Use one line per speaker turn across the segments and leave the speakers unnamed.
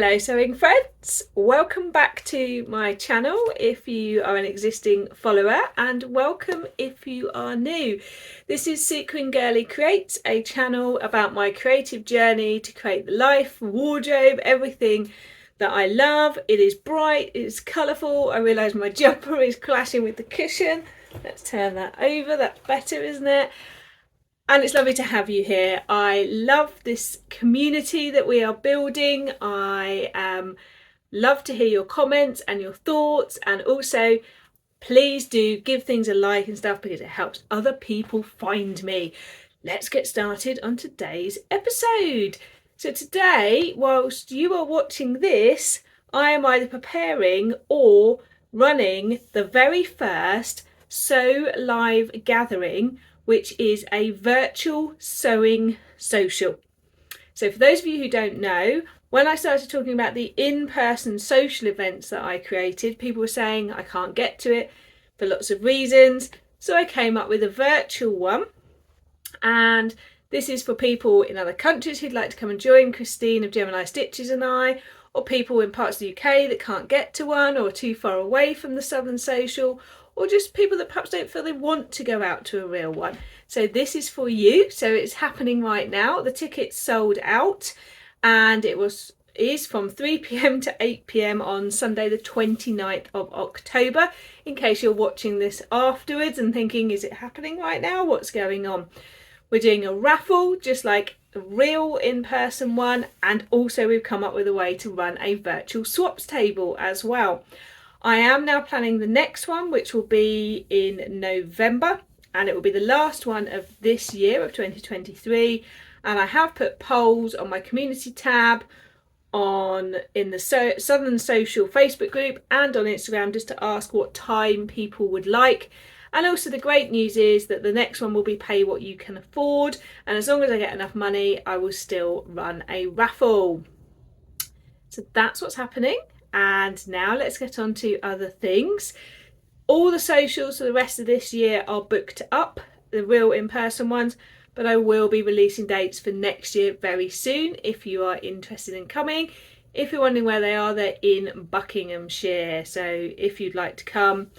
Hello sewing friends, welcome back to my channel if you are an existing follower, and welcome if you are new. This is Sequin Girly Creates, a channel about my creative journey to create the life, wardrobe, everything that I love. It is bright, it is colourful. I realise my jumper is clashing with the cushion. Let's turn that over, that's better, isn't it? And it's lovely to have you here. I love this community that we are building. I love to hear your comments and your thoughts, and also please do give things a like and stuff because it helps other people find me. Let's get started on today's episode. So today, whilst you are watching this, I am either preparing or running the very first Sew Live gathering, which is a virtual sewing social. So for those of you who don't know, when I started talking about the in-person social events that I created, people were saying I can't get to it for lots of reasons. So I came up with a virtual one, and this is for people in other countries who'd like to come and join Christine of Gemini Stitches and I, or people in parts of the UK that can't get to one or are too far away from the Southern Social, or just people that perhaps don't feel they want to go out to a real one. So this is for you. So it's happening right now. The tickets sold out, and it is from 3 p.m. to 8 p.m. on Sunday the 29th of October, in case you're watching this afterwards and thinking, is it happening right now? What's going on? We're doing a raffle, just like a real in-person one, and also we've come up with a way to run a virtual swaps table as well. I am now planning the next one, which will be in November, and it will be the last one of this year of 2023. And I have put polls on my community tab in the Southern Social Facebook group and on Instagram, just to ask what time people would like. And also the great news is that the next one will be pay what you can afford, and as long as I get enough money, I will still run a raffle. So that's what's happening. And now let's get on to other things. All the socials for the rest of this year are booked up, the real in-person ones, but I will be releasing dates for next year very soon if you are interested in coming. If you're wondering where they are, they're in Buckinghamshire. So if you'd like to come,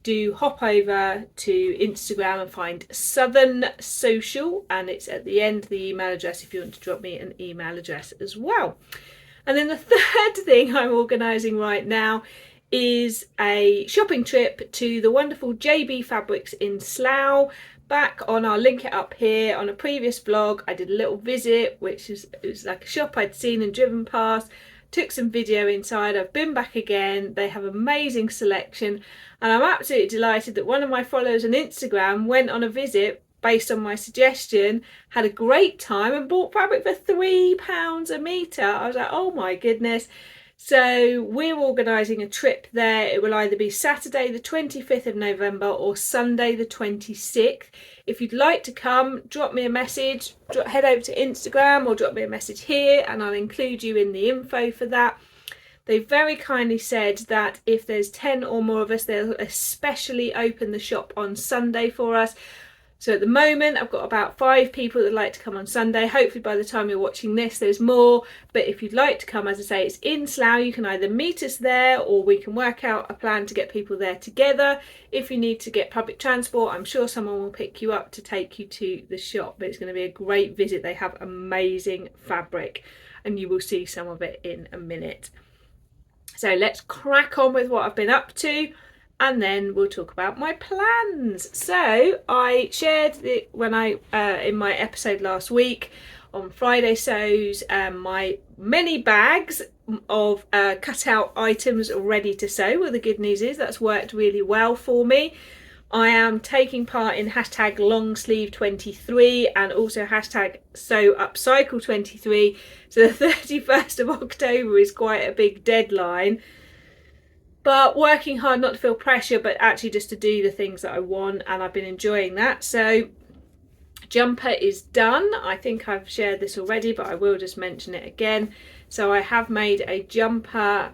do hop over to Instagram and find Southern Social, and it's at the end, the email address, if you want to drop me an email address as well. And then the third thing I'm organising right now is a shopping trip to the wonderful JB Fabrics in Slough. Back on, I'll link it up here, on a previous vlog, I did a little visit, it was like a shop I'd seen and driven past, took some video inside. I've been back again. They have amazing selection, and I'm absolutely delighted that one of my followers on Instagram went on a visit based on my suggestion, had a great time and bought fabric for £3 a metre. I was like, oh my goodness. So we're organising a trip there. It will either be Saturday the 25th of November or Sunday the 26th. If you'd like to come, drop me a message, head over to Instagram or drop me a message here, and I'll include you in the info for that. They very kindly said that if there's 10 or more of us, they'll especially open the shop on Sunday for us. So at the moment, I've got about 5 people that would like to come on Sunday. Hopefully by the time you're watching this, there's more. But if you'd like to come, as I say, it's in Slough. You can either meet us there, or we can work out a plan to get people there together. If you need to get public transport, I'm sure someone will pick you up to take you to the shop. But it's going to be a great visit. They have amazing fabric, and you will see some of it in a minute. So let's crack on with what I've been up to, and then we'll talk about my plans. So I shared in my episode last week on Friday Sews, my many bags of cut out items ready to sew. Well, the good news is that's worked really well for me. I am taking part in hashtag long sleeve 23 and also hashtag Sewupcycle 23. So the 31st of October is quite a big deadline. But working hard not to feel pressure, but actually just to do the things that I want, and I've been enjoying that. So jumper is done. I think I've shared this already, but I will just mention it again. So I have made a jumper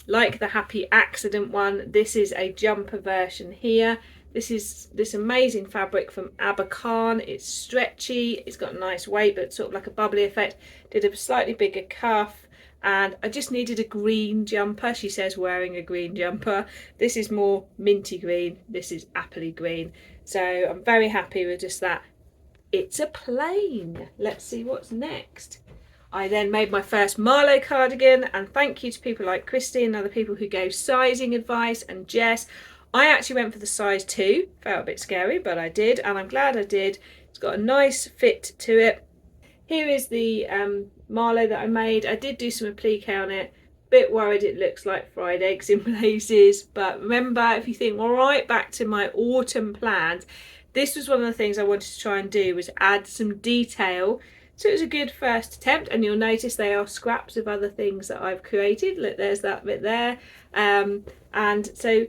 like the Happy Accident one. This is a jumper version here. This is this amazing fabric from Abercarn. It's stretchy, it's got a nice weight, but sort of like a bubbly effect. Did a slightly bigger cuff. and I just needed a green jumper. She says wearing a green jumper. This is more minty green, this is appley green, so I'm very happy with just that. It's a plain. Let's see what's next. I then made my first Marlo cardigan, and thank you to people like Christy and other people who gave sizing advice, and Jess. I actually went for the size 2, felt a bit scary, but I did, and I'm glad I did. It's got a nice fit to it. Here is the Marlo that I made. I did do some applique on it. Bit worried it looks like fried eggs in places, but remember, if you think, all right, back to my autumn plans, this was one of the things I wanted to try and do, was add some detail. So it was a good first attempt, and you'll notice they are scraps of other things that I've created. Look, there's that bit there. And so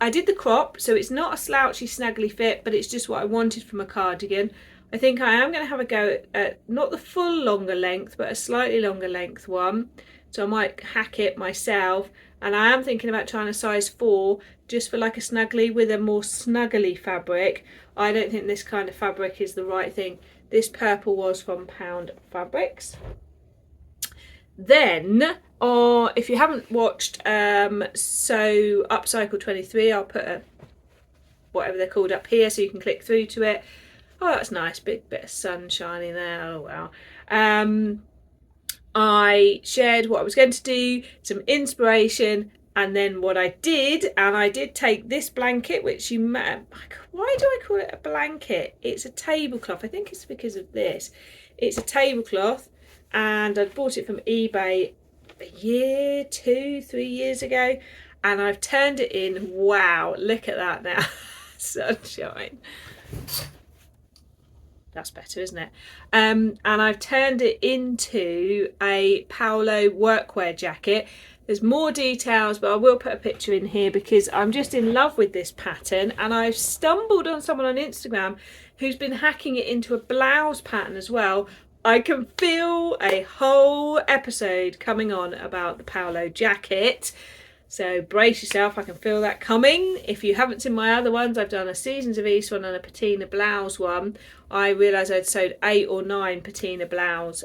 I did the crop, so it's not a slouchy, snuggly fit, but it's just what I wanted from a cardigan. I think I am going to have a go at not the full longer length, but a slightly longer length one. So I might hack it myself, and I am thinking about trying a size 4 just for like a snuggly with a more snuggly fabric. I don't think this kind of fabric is the right thing. This purple was from Pound Fabrics. Then, if you haven't watched Sewupcycle 23, I'll put whatever they're called up here so you can click through to it. Oh, that's nice, big bit of sun shining there. Oh wow. I shared what I was going to do, some inspiration, and then what I did, and I did take this blanket, which you met. Why do I call it a blanket? It's a tablecloth. I think it's because of this. It's a tablecloth, and I bought it from eBay a year, 2, 3 years ago, and I've turned it in. Wow, look at that now. Sunshine. That's better, isn't it? And I've turned it into a Paola Workwear jacket. There's more details, but I will put a picture in here because I'm just in love with this pattern, and I've stumbled on someone on Instagram who's been hacking it into a blouse pattern as well. I can feel a whole episode coming on about the Paola jacket. So brace yourself, I can feel that coming. If you haven't seen my other ones, I've done a Seasons of East one and a Patina Blouse one. I realised I'd sewed 8 or 9 Patina Blouse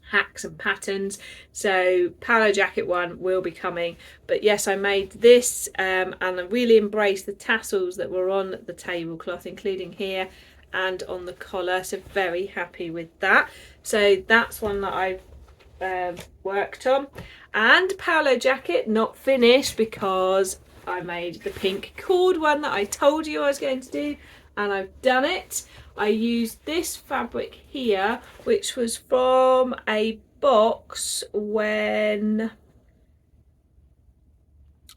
hacks and patterns. So Paola jacket one will be coming. But yes, I made this and I really embraced the tassels that were on the tablecloth, including here and on the collar. So very happy with that. So that's one that I've worked on. And Paola jacket not finished because I made the pink cord one that I told you I was going to do, and I've done it. I used this fabric here, which was from a box when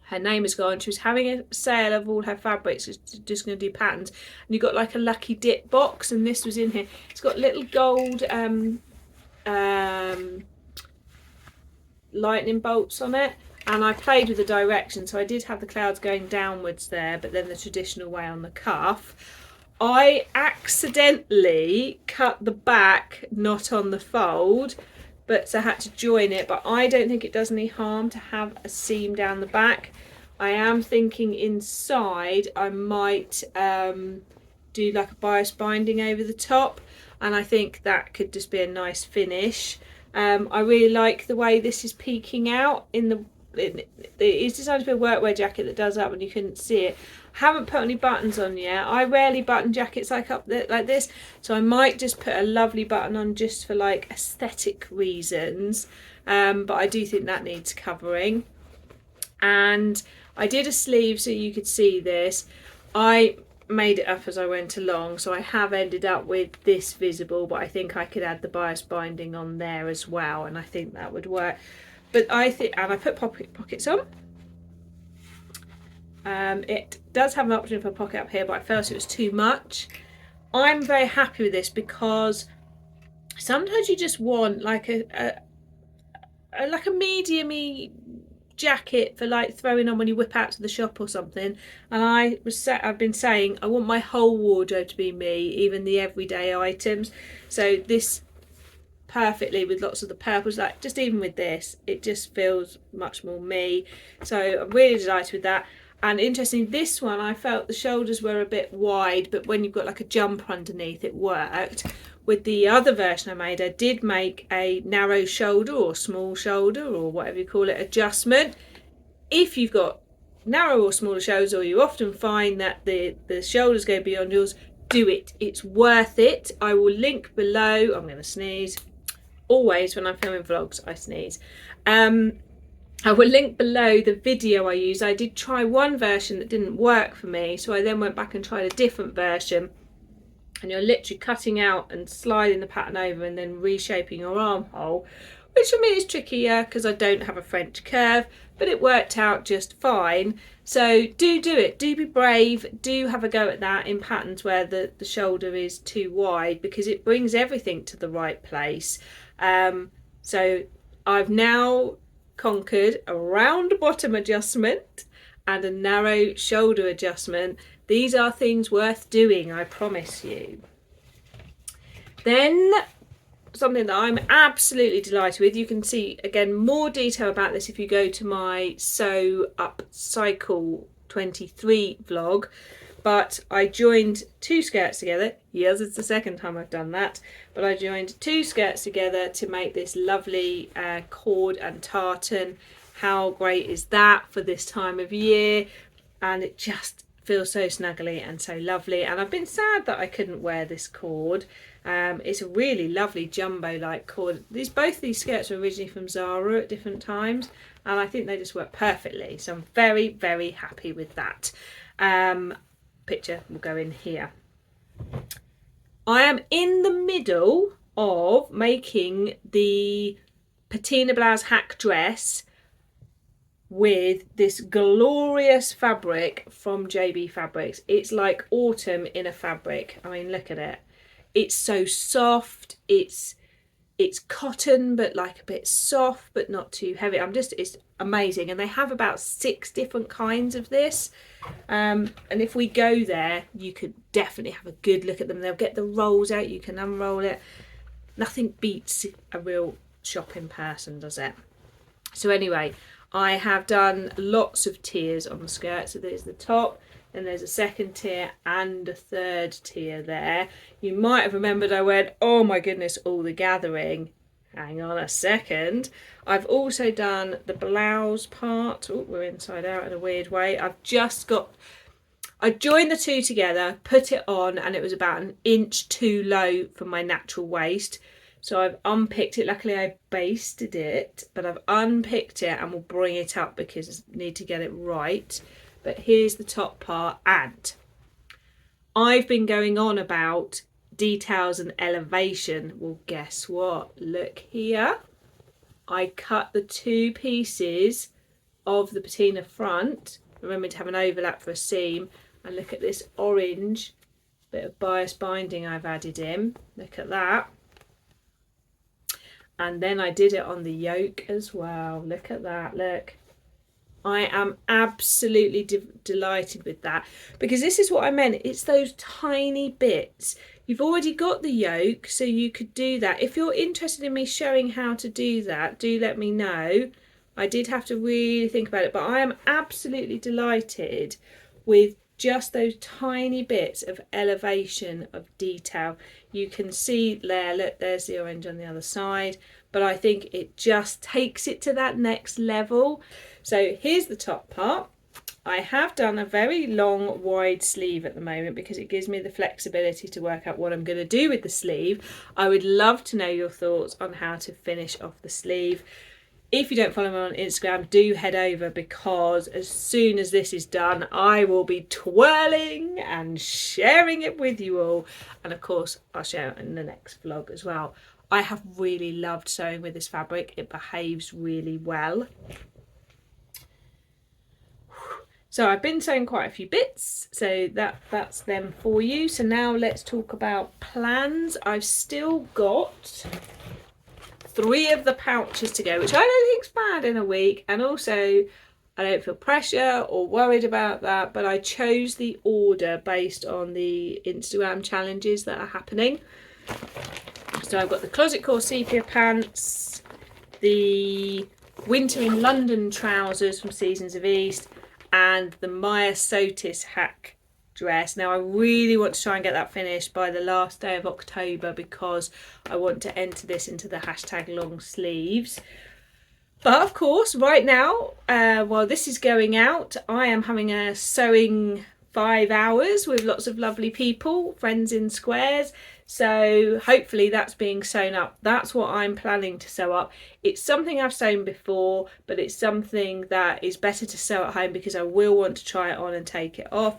her name is gone. She was having a sale of all her fabrics, just going to do patterns, and you got like a lucky dip box, and this was in here. It's got little gold lightning bolts on it, and I played with the direction, so I did have the clouds going downwards there, but then the traditional way on the cuff. I accidentally cut the back not on the fold, but so I had to join it, but I don't think it does any harm to have a seam down the back. I am thinking inside I might do like a bias binding over the top, and I think that could just be a nice finish. I really like the way this is peeking out in the. It's designed to be a workwear jacket that does that when you couldn't see it. I haven't put any buttons on yet. I rarely button jackets like this, so I might just put a lovely button on just for like aesthetic reasons. But I do think that needs covering. And I did a sleeve so you could see this. I made it up as I went along, so I have ended up with this visible, but I think I could add the bias binding on there as well, and I think that would work. But I think, and I put pockets on. It does have an option for a pocket up here, but I felt it was too much. I'm very happy with this because sometimes you just want like a medium-y jacket for like throwing on when you whip out to the shop or something, and I've been saying I want my whole wardrobe to be me, even the everyday items. So this perfectly with lots of the purples, like just even with this, it just feels much more me. So I'm really delighted with that. And interestingly, this one I felt the shoulders were a bit wide, but when you've got like a jumper underneath, it worked. With the other version I made, I did make a narrow shoulder or small shoulder or whatever you call it adjustment. If you've got narrow or smaller shoulders, or you often find that the shoulders go beyond yours, do it. It's worth it. I will link below. I'm going to sneeze. Always when I'm filming vlogs, I sneeze. I will link below the video I used. I did try one version that didn't work for me, so I then went back and tried a different version. And you're literally cutting out and sliding the pattern over and then reshaping your armhole, which for me is trickier because I don't have a French curve, but it worked out just fine. So do it. Do be brave. Do have a go at that in patterns where the shoulder is too wide, because it brings everything to the right place. So I've now conquered a round bottom adjustment and a narrow shoulder adjustment. These are things worth doing, I promise you. Then something that I'm absolutely delighted with, you can see again more detail about this if you go to my Sewupcycle 23 vlog, but I joined two skirts together. Yes, it's the second time I've done that, but I joined two skirts together to make this lovely cord and tartan. How great is that for this time of year? And it just feels so snuggly and so lovely. And I've been sad that I couldn't wear this cord. It's a really lovely jumbo like cord. Both these skirts were originally from Zara at different times, and I think they just work perfectly. So I'm very, very happy with that. Picture will go in here. I am in the middle of making the Patina Blouse hack dress with this glorious fabric from JB Fabrics. It's like autumn in a fabric. I mean, look at it. It's so soft. It's cotton, but like a bit soft, but not too heavy. It's amazing. And they have about 6 different kinds of this. And if we go there, you could definitely have a good look at them. They'll get the rolls out. You can unroll it. Nothing beats a real shop in person, does it? So anyway, I have done lots of tiers on the skirt. So there's the top, and there's a second tier and a third tier there. You might have remembered I went, oh my goodness, all the gathering. Hang on a second. I've also done the blouse part. Oh, we're inside out in a weird way. I joined the two together, put it on, and it was about an inch too low for my natural waist. So I've unpicked it. Luckily I basted it, but I've unpicked it and will bring it up because I need to get it right. But here's the top part, and I've been going on about details and elevation. Well, guess what? Look here. I cut the 2 pieces of the patina front. Remember to have an overlap for a seam. And look at this orange bit of bias binding I've added in. Look at that. And then I did it on the yoke as well. Look at that, look. I am absolutely delighted with that, because this is what I meant. It's those tiny bits. You've already got the yoke, so you could do that. If you're interested in me showing how to do that, do let me know. I did have to really think about it, but I am absolutely delighted with just those tiny bits of elevation of detail. You can see there, look, there's the orange on the other side, but I think it just takes it to that next level. So here's the top part. I have done a very long wide sleeve at the moment because it gives me the flexibility to work out what I'm going to do with the sleeve. I would love to know your thoughts on how to finish off the sleeve. If you don't follow me on Instagram, do head over, because as soon as this is done, I will be twirling and sharing it with you all. And of course, I'll share it in the next vlog as well. I have really loved sewing with this fabric. It behaves really well. So I've been sewing quite a few bits, so that's them for you. So now let's talk about plans. I've still got 3 of the pouches to go, which I don't think's bad in a week, and also I don't feel pressure or worried about that, but I chose the order based on the Instagram challenges that are happening. So I've got the Closet Core sepia pants, the Winter in London trousers from Seasons of East, and the Maya Sotis hack dress. Now I really want to try and get that finished by the last day of October because I want to enter this into the hashtag long sleeves. But of course, right now, while this is going out, I am having a sewing 5 hours with lots of lovely people, friends in squares. So hopefully that's being sewn up. That's what I'm planning to sew up. It's something I've sewn before, but it's something that is better to sew at home because I will want to try it on and take it off.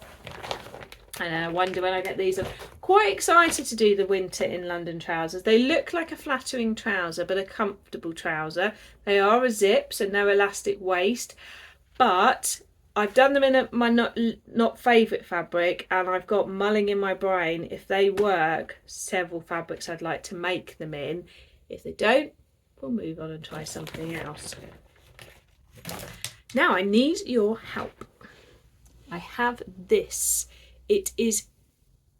And I wonder when I get these. I'm quite excited to do the winter in London trousers. They look like a flattering trouser, but a comfortable trouser. They are a zip, so no elastic waist. But I've done them in my not favourite fabric, and I've got mulling in my brain. If they work, several fabrics I'd like to make them in. If they don't, we'll move on and try something else. Now I need your help. I have this. It is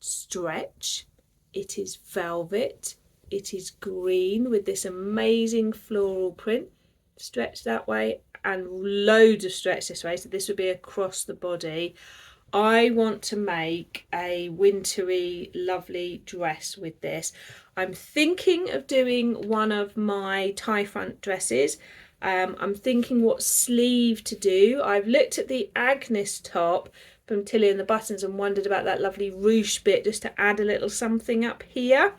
stretch, it is velvet, it is green with this amazing floral print, stretch that way and loads of stretch this way, so this would be across the body. I want to make a wintry lovely dress with this. I'm thinking of doing one of my tie front dresses. I'm thinking what sleeve to do. I've looked at the Agnes top from Tilly and the Buttons and wondered about that lovely ruche bit just to add a little something up here,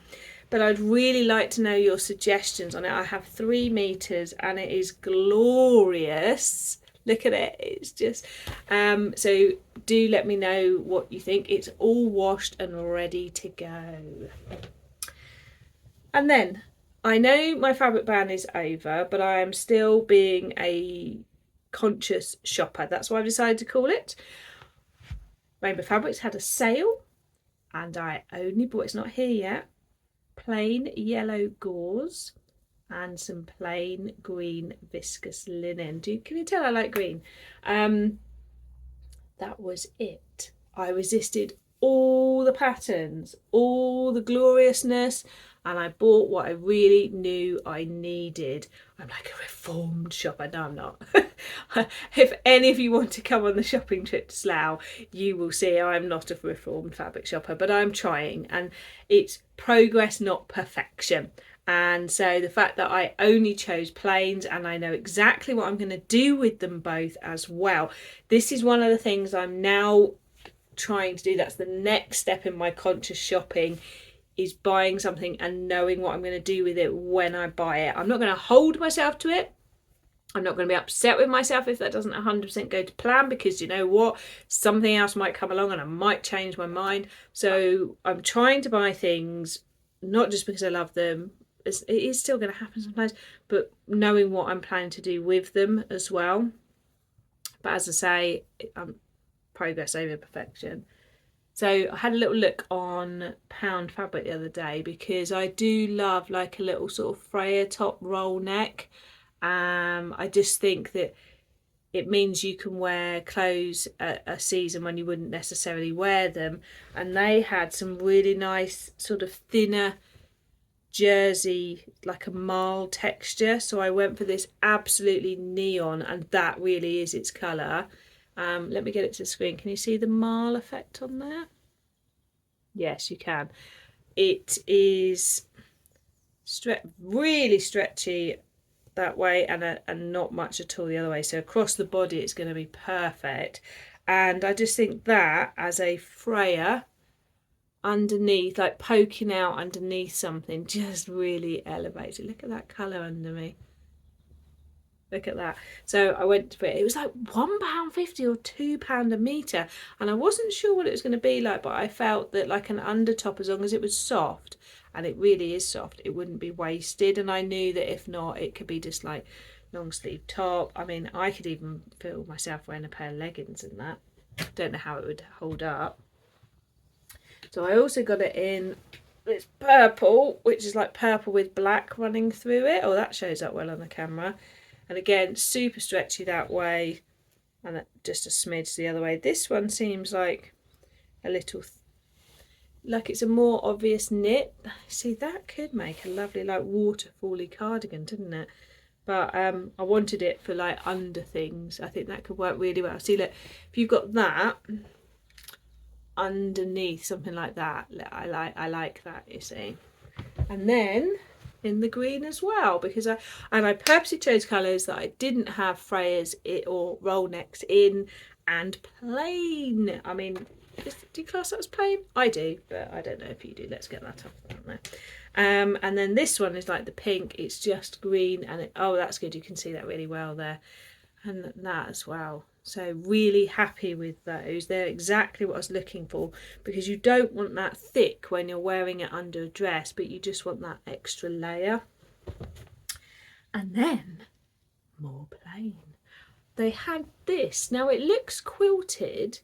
but I'd really like to know your suggestions on it. I have 3 meters and it is glorious. Look at it, it's just so do let me know what you think. It's all washed and ready to go. And then I know my fabric ban is over, but I am still being a conscious shopper. That's what I've decided to call it. Rainbow Fabrics had a sale and I only bought, it's not here yet, plain yellow gauze and some plain green viscous linen. Can you tell I like green? That was it. I resisted all the patterns, all the gloriousness, and I bought what I really knew I needed. I'm like a reformed shopper. No, I'm not. If any of you want to come on the shopping trip to Slough, you will see I'm not a reformed fabric shopper, but I'm trying, and it's progress, not perfection. And so the fact that I only chose plains and I know exactly what I'm going to do with them both as well. This is one of the things I'm now trying to do. That's the next step in my conscious shopping, is buying something and knowing what I'm going to do with it when I buy it. I'm not going to hold myself to it. I'm not going to be upset with myself if that doesn't 100% go to plan, because you know what, something else might come along and I might change my mind. So I'm trying to buy things not just because I love them. It is still going to happen sometimes, but knowing what I'm planning to do with them as well. But as I say, progress over perfection. So I had a little look on Pound Fabric the other day because I do love like a little sort of Freya top roll neck. I just think that it means you can wear clothes at a season when you wouldn't necessarily wear them. And they had some really nice sort of thinner jersey, like a marl texture. So I went for this absolutely neon, and that really is its colour. Let me get it to the screen. Can you see the marl effect on there? Yes, you can. It is really stretchy that way, and not much at all the other way. So across the body it's going to be perfect. And I just think that as a Freya underneath, like poking out underneath something, just really elevates it. Look at that colour under me. Look at that. So I went for it. It was like £1.50 or £2 a metre. And I wasn't sure what it was going to be like, but I felt that like an undertop, as long as it was soft, and it really is soft, it wouldn't be wasted. And I knew that if not, it could be just like long sleeve top. I mean, I could even feel myself wearing a pair of leggings in that. Don't know how it would hold up. So I also got it in this purple, which is like purple with black running through it. Oh, that shows up well on the camera. And again, super stretchy that way, and just a smidge the other way. This one seems like a little, like it's a more obvious knit. See, that could make a lovely like waterfally cardigan, didn't it? but I wanted it for like under things. I think that could work really well. See, look, if you've got that underneath something like that, I like that, you see. And then in the green as well, because I purposely chose colours that I didn't have frayers or roll necks in, and plain. I mean, do you class that as plain? I do, but I don't know if you do. Let's get that up there. And then this one is like the pink. It's just green, and oh, that's good. You can see that really well there, and that as well. So really happy with those. They're exactly what I was looking for, because you don't want that thick when you're wearing it under a dress, but you just want that extra layer. And then more plain. They had this. Now it looks quilted,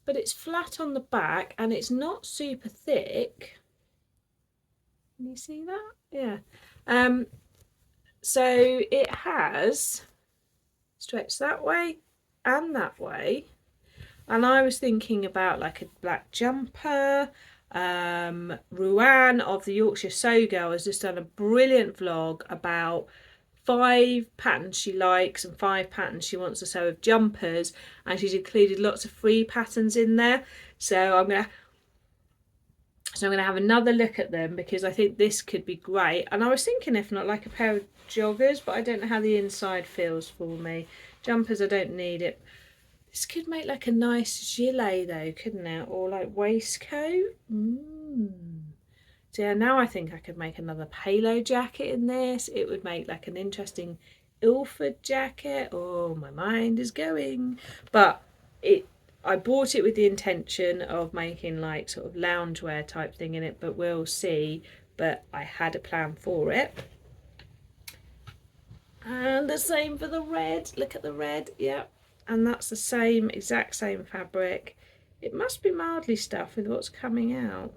but it's flat on the back and it's not super thick. Can you see that? Yeah. So it has stretched that way and that way, and I was thinking about like a black jumper. Ruan of the Yorkshire Sew Girl has just done a brilliant vlog about 5 patterns she likes and 5 patterns she wants to sew with jumpers, and she's included lots of free patterns in there. So I'm gonna have another look at them, because I think this could be great. And I was thinking if not like a pair of joggers, but I don't know how the inside feels for me. Jumpers, I don't need it. This could make like a nice gilet though, couldn't it? Or like waistcoat. So yeah, now I think I could make another palo jacket in this. It would make like an interesting Ilford jacket. Oh, my mind is going. But I bought it with the intention of making like sort of loungewear type thing in it, but we'll see. But I had a plan for it. And the same for the red. Look at the red. Yeah. And that's the same, exact same fabric. It must be mildly stuffed with what's coming out.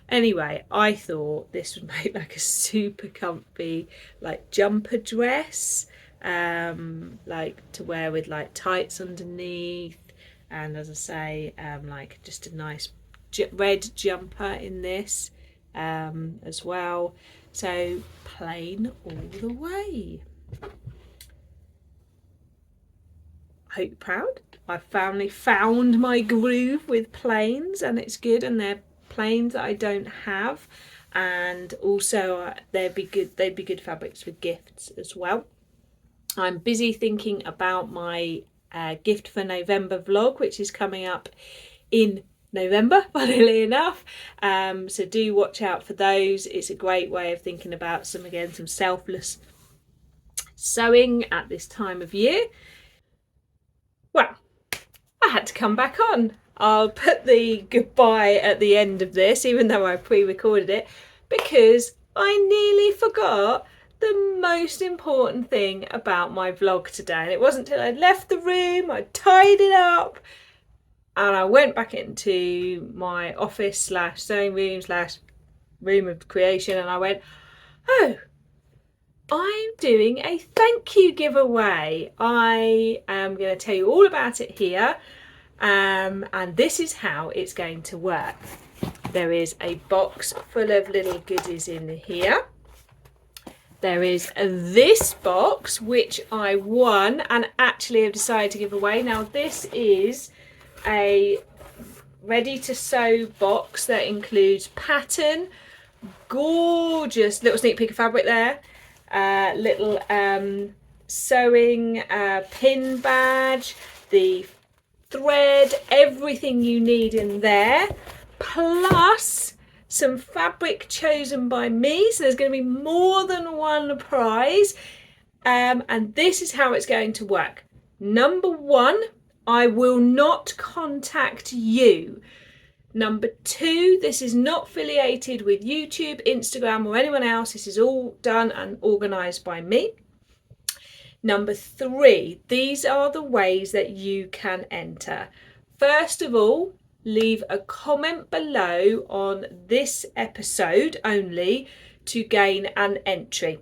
Anyway, I thought this would make like a super comfy like jumper dress, like to wear with like tights underneath, and as I say, like just a nice red jumper in this as well. So plain all the way. I hope you're proud. I've finally found my groove with plains, and it's good, and they're plains that I don't have, and also they'd be good fabrics for gifts as well. I'm busy thinking about my gift for November vlog, which is coming up in November, funnily enough, so do watch out for those. It's a great way of thinking about some selfless sewing at this time of year. Well, I had to come back on. I'll put the goodbye at the end of this, even though I pre-recorded it, because I nearly forgot the most important thing about my vlog today. And it wasn't until I left the room, I tied it up, and I went back into my office / sewing room / room of creation, and I went, oh, I'm doing a thank you giveaway. I am going to tell you all about it here. And this is how it's going to work. There is a box full of little goodies in here. There is this box, which I won and actually have decided to give away. Now, this is a ready to sew box that includes pattern, gorgeous little sneak peek of fabric there, little sewing pin badge, the thread, everything you need in there, plus some fabric chosen by me. So there's going to be more than one prize, and this is how it's going to work. Number 1, I will not contact you. Number 2, this is not affiliated with YouTube, Instagram or anyone else. This is all done and organised by me. Number 3, these are the ways that you can enter. First of all, leave a comment below on this episode only to gain an entry.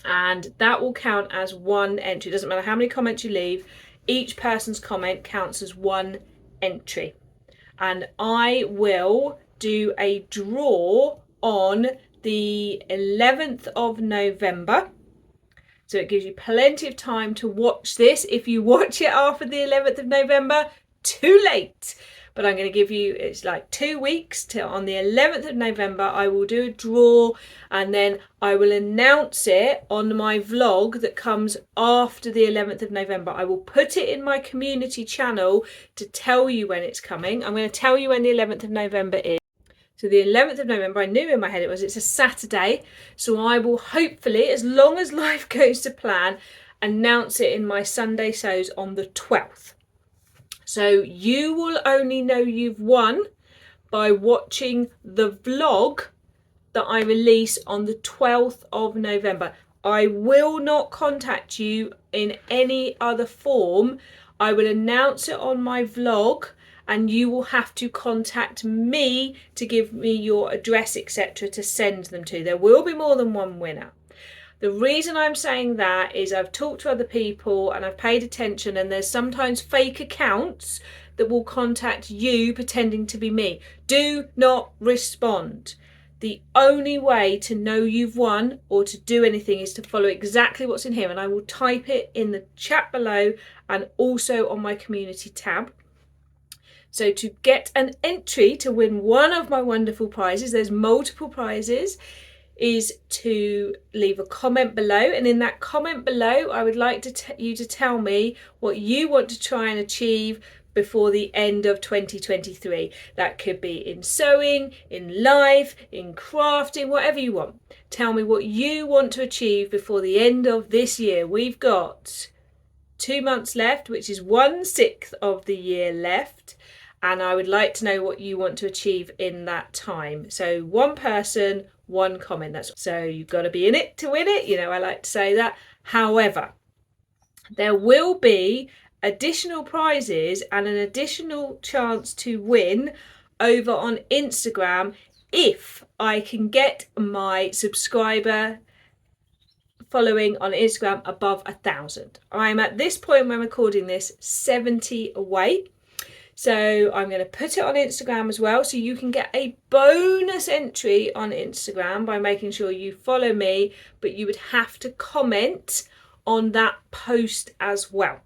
And that will count as 1 entry. It doesn't matter how many comments you leave, each person's comment counts as 1 entry. And I will do a draw on the 11th of November. So it gives you plenty of time to watch this. If you watch it after the 11th of November, too late. But I'm going to give you, it's like 2 weeks till on the 11th of November, I will do a draw, and then I will announce it on my vlog that comes after the 11th of November. I will put it in my community channel to tell you when it's coming. I'm going to tell you when the 11th of November is. So the 11th of November, I knew in my head it's a Saturday. So I will hopefully, as long as life goes to plan, announce it in my Sunday Sews on the 12th. So you will only know you've won by watching the vlog that I release on the 12th of November. I will not contact you in any other form. I will announce it on my vlog, and you will have to contact me to give me your address, etc., to send them to. There will be more than one winner. The reason I'm saying that is I've talked to other people and I've paid attention, and there's sometimes fake accounts that will contact you pretending to be me. Do not respond. The only way to know you've won or to do anything is to follow exactly what's in here, and I will type it in the chat below and also on my community tab. So to get an entry to win one of my wonderful prizes, there's multiple prizes, is to leave a comment below, and in that comment below I would like you to tell me what you want to try and achieve before the end of 2023. That could be in sewing, in life, in crafting, whatever you want. Tell me what you want to achieve before the end of this year. We've got 2 months left, which is 1/6 of the year left, and I would like to know what you want to achieve in that time. So one person, one comment. So you've got to be in it to win it. You know, I like to say that. However, there will be additional prizes and an additional chance to win over on Instagram if I can get my subscriber following on Instagram above 1,000. I'm at this point when I'm recording this 70 away. So I'm going to put it on Instagram as well, so you can get a bonus entry on Instagram by making sure you follow me, but you would have to comment on that post as well.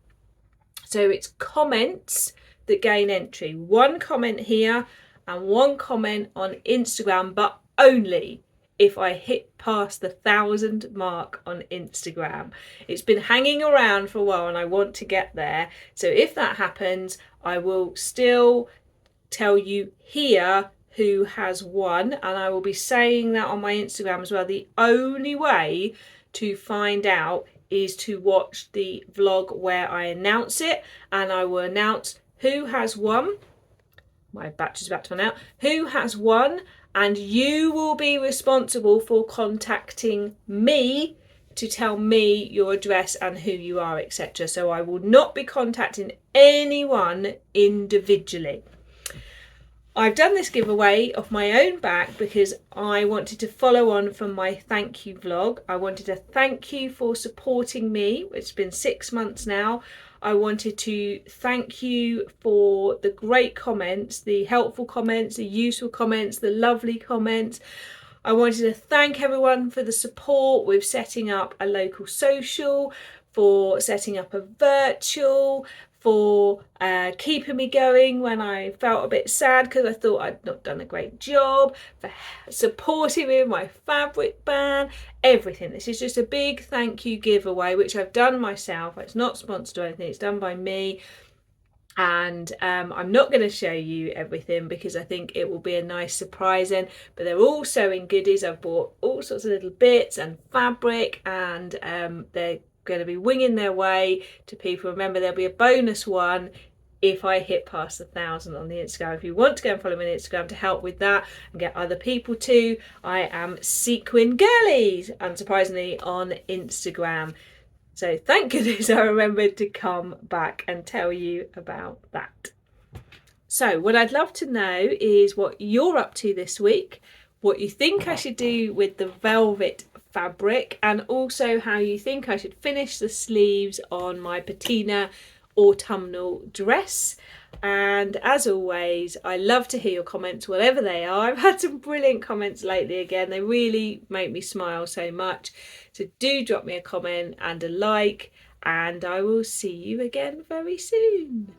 So it's comments that gain entry. One comment here and one comment on Instagram, but only if I hit past the 1,000 mark on Instagram. It's been hanging around for a while and I want to get there. So if that happens, I will still tell you here who has won, and I will be saying that on my Instagram as well. The only way to find out is to watch the vlog where I announce it, and I will announce who has won. My batch is about to run out. Who has won, and you will be responsible for contacting me to tell me your address and who you are, etc. So I will not be contacting anyone individually. I've done this giveaway off my own back because I wanted to follow on from my thank you vlog. I wanted to thank you for supporting me. It's been 6 months now. I wanted to thank you for the great comments, the helpful comments, the useful comments, the lovely comments. I wanted to thank everyone for the support with setting up a local social, for setting up a virtual, for keeping me going when I felt a bit sad because I thought I'd not done a great job, for supporting me with my fabric ban, everything. This is just a big thank you giveaway, which I've done myself. It's not sponsored or anything, it's done by me. And I'm not going to show you everything because I think it will be a nice surprise in, but they're all sewing goodies. I've bought all sorts of little bits and fabric, and they're going to be winging their way to people. Remember, there'll be a bonus one if I hit past 1,000 on the Instagram. If you want to go and follow me on Instagram to help with that and get other people too, I am Sequin Girlies, unsurprisingly, on Instagram. So thank goodness I remembered to come back and tell you about that. So what I'd love to know is what you're up to this week, what you think I should do with the velvet fabric, and also how you think I should finish the sleeves on my Patina autumnal dress. And as always, I love to hear your comments, whatever they are. I've had some brilliant comments lately again. They really make me smile so much. So do drop me a comment and a like, and I will see you again very soon.